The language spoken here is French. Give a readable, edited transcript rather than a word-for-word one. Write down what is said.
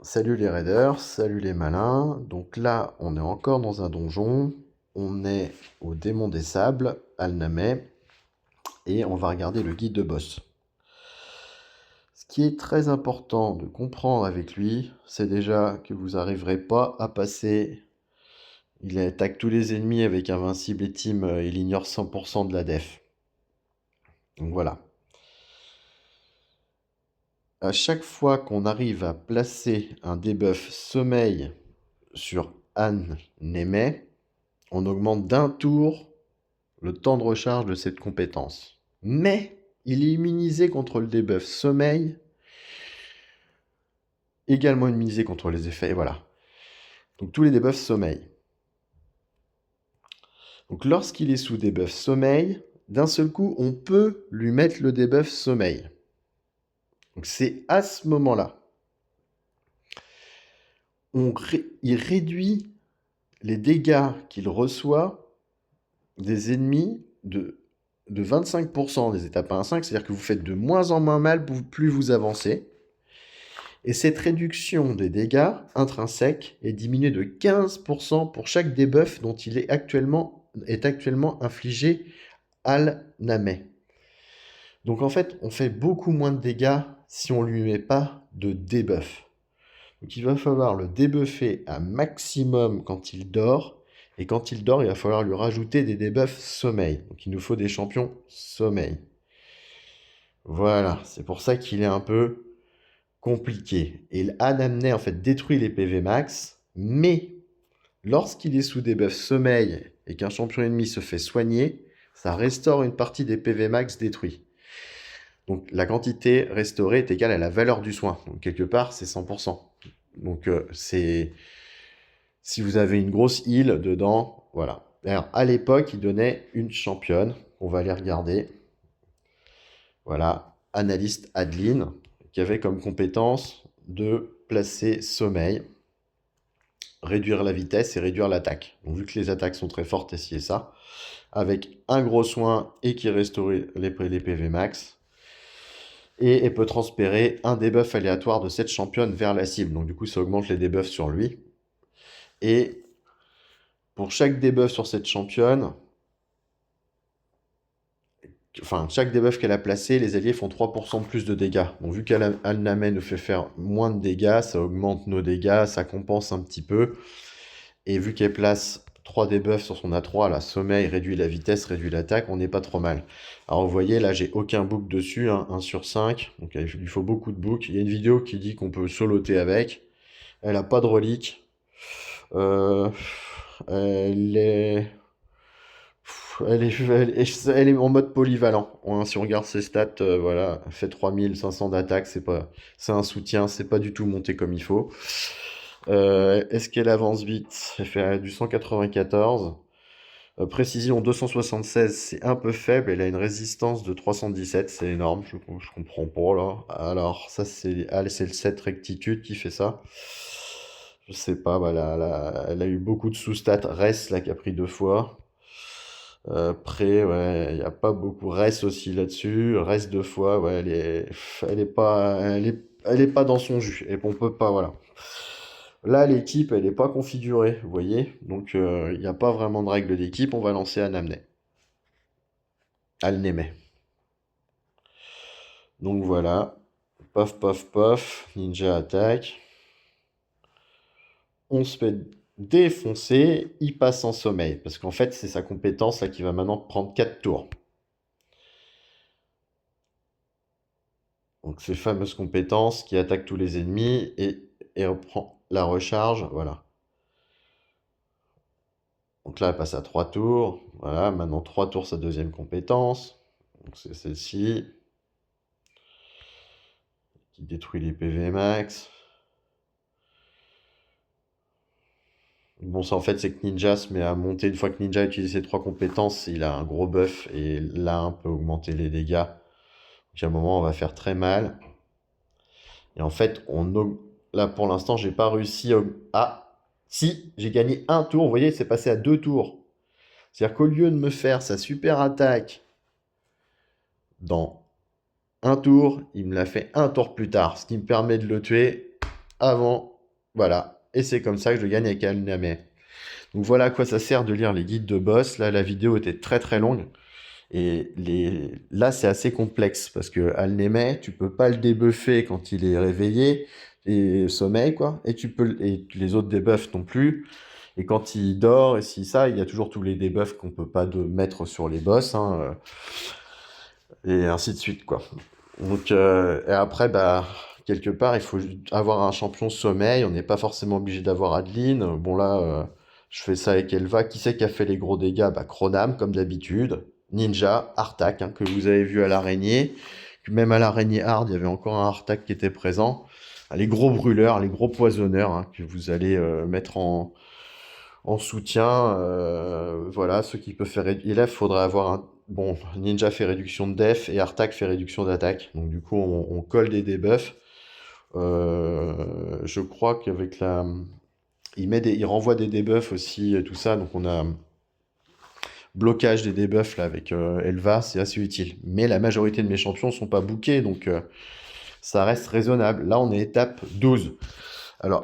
Salut les raiders, salut les malins. Donc là, on est encore dans un donjon. On est au démon des sables, Al-Nameh, et on va regarder le guide de boss. Ce qui est très important de comprendre avec lui, c'est déjà que vous n'arriverez pas à passer. Il attaque tous les ennemis avec invincible et team, il ignore 100% de la def. Donc voilà. À chaque fois qu'on arrive à placer un debuff sommeil sur An-Nemeh, on augmente d'un tour le temps de recharge de cette compétence. Mais il est immunisé contre le debuff sommeil, également immunisé contre les effets, et voilà. Donc tous les debuffs sommeil. Donc lorsqu'il est sous debuff sommeil, d'un seul coup, on peut lui mettre le debuff sommeil. Donc c'est à ce moment-là. Il réduit les dégâts qu'il reçoit des ennemis de 25% des étapes 1 à 5, c'est-à-dire que vous faites de moins en moins mal plus vous avancez. Et cette réduction des dégâts intrinsèques est diminuée de 15% pour chaque debuff dont il est actuellement infligé Al-Nameh. Donc en fait, on fait beaucoup moins de dégâts si on ne lui met pas de debuff. Donc il va falloir le débuffer à maximum quand il dort. Et quand il dort, il va falloir lui rajouter des debuffs sommeil. Donc il nous faut des champions sommeil. Voilà, c'est pour ça qu'il est un peu compliqué. Et l'Anamné, en fait, détruit les PV max, mais lorsqu'il est sous debuff sommeil et qu'un champion ennemi se fait soigner, ça restaure une partie des PV max détruits. Donc la quantité restaurée est égale à la valeur du soin. Donc quelque part, c'est 100%. Donc c'est... Si vous avez une grosse heal dedans, voilà. Alors, à l'époque, il donnait une championne. On va aller regarder. Voilà. Analyste Adeline, qui avait comme compétence de placer sommeil, réduire la vitesse et réduire l'attaque. Donc, vu que les attaques sont très fortes, essayez ça. Avec un gros soin et qui restaure les PV max. Et elle peut transférer un debuff aléatoire de cette championne vers la cible. Donc du coup, ça augmente les debuffs sur lui. Et pour chaque debuff sur cette championne, enfin, chaque debuff qu'elle a placé, les alliés font 3% de plus de dégâts. Donc vu qu'Al-Nameh nous fait faire moins de dégâts, ça augmente nos dégâts, ça compense un petit peu. Et vu qu'elle place 3 debuffs sur son A3, la sommeil réduit la vitesse, réduit l'attaque, on n'est pas trop mal. Alors vous voyez, là j'ai aucun book dessus, hein, 1 sur 5, donc il lui faut beaucoup de books. Il y a une vidéo qui dit qu'on peut soloter avec. Elle n'a pas de relique. Elle est... Elle est en mode polyvalent. Hein, si on regarde ses stats, voilà, elle fait 3500 d'attaque, c'est un soutien, c'est pas du tout monté comme il faut. Est-ce qu'elle avance vite? Elle fait du 194. Précision 276, c'est un peu faible. Elle a une résistance de 317, c'est énorme, je comprends pas là. Alors, ça, c'est le 7 rectitude qui fait ça. Je sais pas, bah, elle a eu beaucoup de sous-stats. Res, là, qui a pris 2 fois. Pré, ouais, il n'y a pas beaucoup. Res aussi là-dessus. Res 2 fois, ouais, elle est pas dans son jus. Et on peut pas, voilà. Là, l'équipe, elle n'est pas configurée, vous voyez. Donc, il n'y a pas vraiment de règle d'équipe. On va lancer Anamné. Al-Nemeh. Donc voilà. Paf, paf, paf. Ninja attaque. On se fait défoncer. Il passe en sommeil. Parce qu'en fait, c'est sa compétence là qui va maintenant prendre 4 tours. Donc, ces fameuses compétences qui attaquent tous les ennemis et reprend la recharge. Voilà. Donc là, elle passe à 3 tours. Voilà, maintenant 3 tours sa deuxième compétence. Donc c'est celle-ci. Qui détruit les PV max. Bon, ça en fait, c'est que Ninja se met à monter. Une fois que Ninja a utilisé ses 3 compétences, il a un gros buff et là, on peut augmenter les dégâts. Donc à un moment, on va faire très mal. Et en fait, là pour l'instant, j'ai pas réussi à... Ah, si, j'ai gagné un tour. Vous voyez, c'est passé à 2 tours. C'est-à-dire qu'au lieu de me faire sa super attaque dans un tour, il me l'a fait un tour plus tard, ce qui me permet de le tuer avant Voilà. Et c'est comme ça que je gagne avec Alname. Donc voilà à quoi ça sert de lire les guides de boss. Là, la vidéo était très très longue. Et là, c'est assez complexe parce que Alneme, tu peux pas le débuffer quand il est réveillé et sommeil, quoi. Et les autres debuffs non plus. Et quand il dort, et si ça, il y a toujours tous les debuffs qu'on peut pas mettre sur les boss, hein, et ainsi de suite, quoi. Donc, et après, bah, quelque part, il faut avoir un champion sommeil. On n'est pas forcément obligé d'avoir Adeline. Bon, là, je fais ça avec Elva. Qui c'est qui a fait les gros dégâts? Bah, Cronam, comme d'habitude. Ninja, Artak, hein, que vous avez vu à l'araignée. Même à l'araignée hard, il y avait encore un Artak qui était présent. Ah, les gros brûleurs, les gros poisonneurs, hein, que vous allez mettre en soutien. Voilà, ceux qui peuvent faire. Et là, il faudrait avoir un. Bon, Ninja fait réduction de def et Artak fait réduction d'attaque. Donc, du coup, on colle des debuffs. Je crois qu'avec la. Il renvoie des debuffs aussi, tout ça. Donc, on a blocage des debuffs là avec Elva, c'est assez utile. Mais la majorité de mes champions sont pas bookés, donc ça reste raisonnable. Là, on est étape 12. Alors,